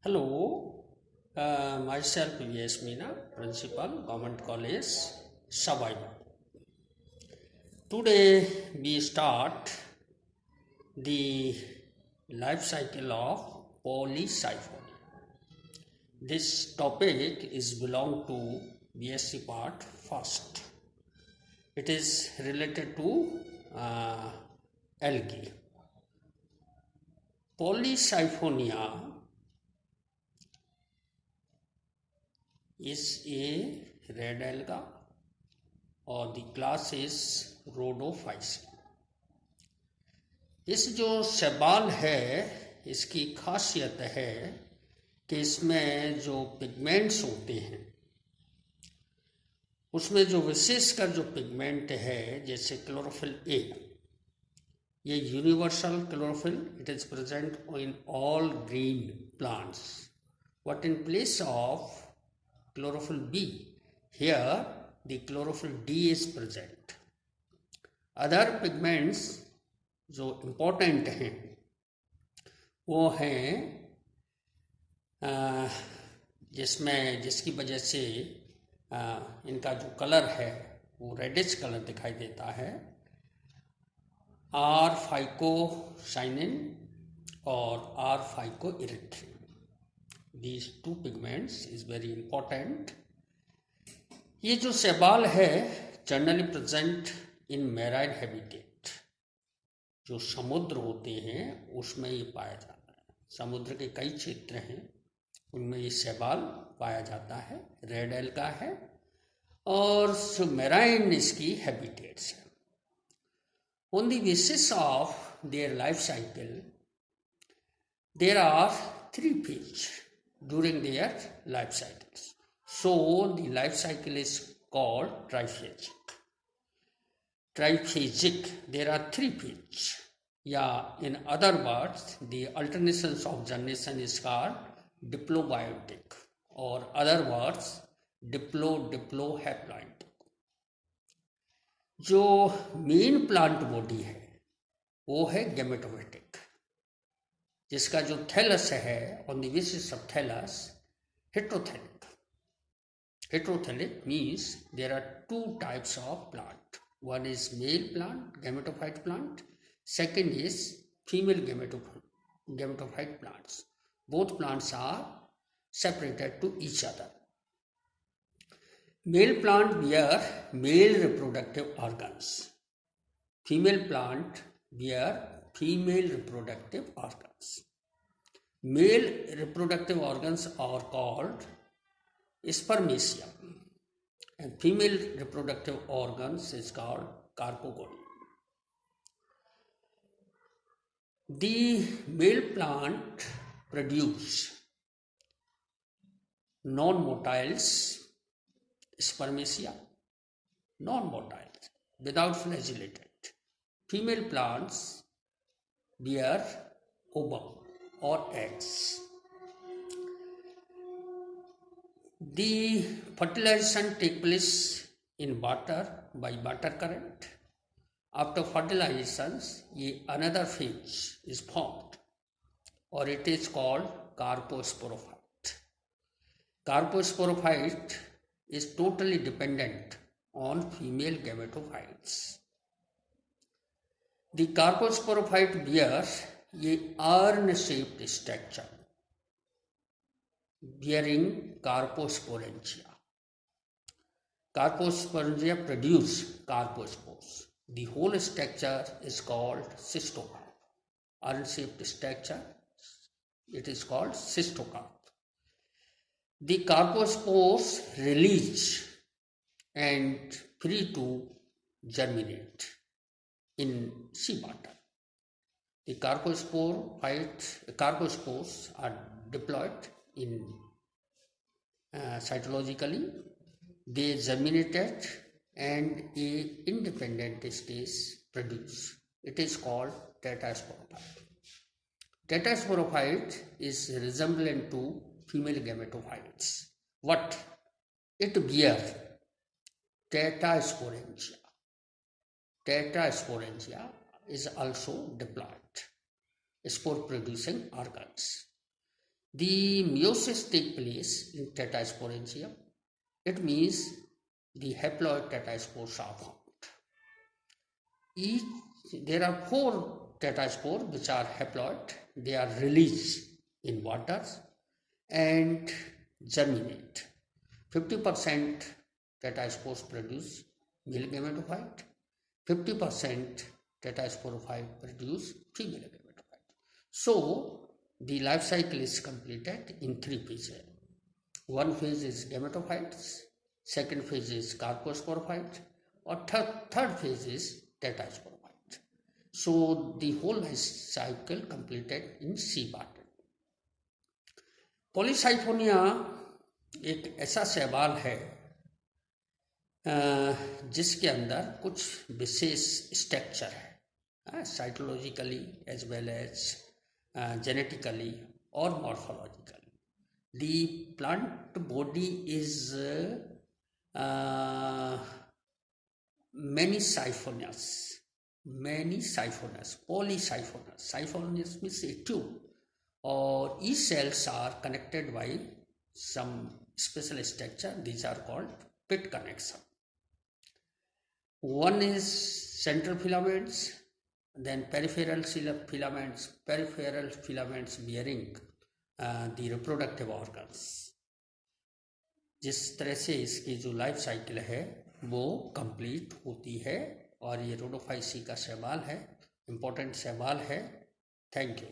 Hello, myself V.S. Meena, Principal, Government College, Savaiba. Today we start the life cycle of polycyphony. This topic is belong to BSc part first. It is related to algae. Polycyphonia is a red alga और the class is रोडोफाइसिन। इस जो शैवाल है इसकी खासियत है कि इसमें जो पिगमेंट्स होते हैं उसमें जो विशेषकर जो पिगमेंट है जैसे क्लोरोफिल ए, ये universal chlorophyll, it is present in all green plants, but in place of chlorophyll B, here the chlorophyll D is present. Other pigments जो important हैं वो हैं जिसकी वजह से इनका जो कलर है वो रेडिश कलर दिखाई देता है, आर फाइकोसाइनिन और are फाइकोइरिथ्रिन. These two pigments is very important. ये जो शैवाल है generally present in marine habitat, जो समुद्र होते हैं उसमें ये पाया जाता है. समुद्र के कई क्षेत्र हैं उनमें ये शैवाल पाया जाता है, रेड एल्गा है और मैराइन इसकी हैबिटेट्स है. On the basis of their life cycle there are 3 phase during their life cycles. So the life cycle is called triphasic. Triphasic, there are 3 phases. Yeah, in other words, the alternations of generation is called diplobiotic, or other words, diplohaploid. जो main plant body है वो है gametophytic, जिसका जो thallus है on the basis of thallus heterothallic. Heterothallic means there are 2 types of plant. One is male plant, gametophyte plant. Second is female gametophyte plants. Both plants are separated to each other. Male plant bear male reproductive organs. Female plant bear female reproductive organs. Male reproductive organs are called spermacia and female reproductive organs is called carpogony. The male plant produce non-motiles spermacia, non-motiles without flagellated. Female plants bear ovum or eggs. The fertilization take place in water by water current. After fertilizations, another phase is formed or it is called carposporophyte. Carposporophyte is totally dependent on female gametophytes. The carposporophyte bears a urn-shaped structure bearing carposporangia. Carposporangia produce carpospores. The whole structure is called cystocarp. Urn-shaped structure, it is called cystocarp. The carpospores release and free to germinate in seawater. The carpospores are diploid in cytologically. They germinated and a independent stage produced. It is called tetasporophyte. Tetasporophyte is resemblant to female gametophytes. What? It bears tetasporangia. Tetasporangia is also diploid, spore producing organs. The meiosis take place in tetasporangium. It means the haploid tetaspores are formed. There are 4 tetaspores which are haploid. They are released in water and germinate. 50% tetaspores produce male gametophyte, 50% tetasporophyte produce female gametophyte. So the life cycle is completed in 3 phases. One phase is gametophytes, second phase is carposporophyte, or third phase is tetasporophyte. So the whole life cycle completed in sea bottom. Polysiphonia एक ऐसा शैवाल है जिसके अंदर कुछ विशेष structure है, साइटोलॉजिकली as well as genetically और morphologically. The plant body is many siphonous, polysiphonous. Siphonous means a tube, or each cells are connected by some special structure. These are called pit connection. One is central filaments, then peripheral filaments bearing the reproductive organs. जिस तरह से इसकी जो life cycle है वो complete होती है, और ये रोडोफाइसी का शैवाल है, इम्पोर्टेंट शैवाल है. Thank you.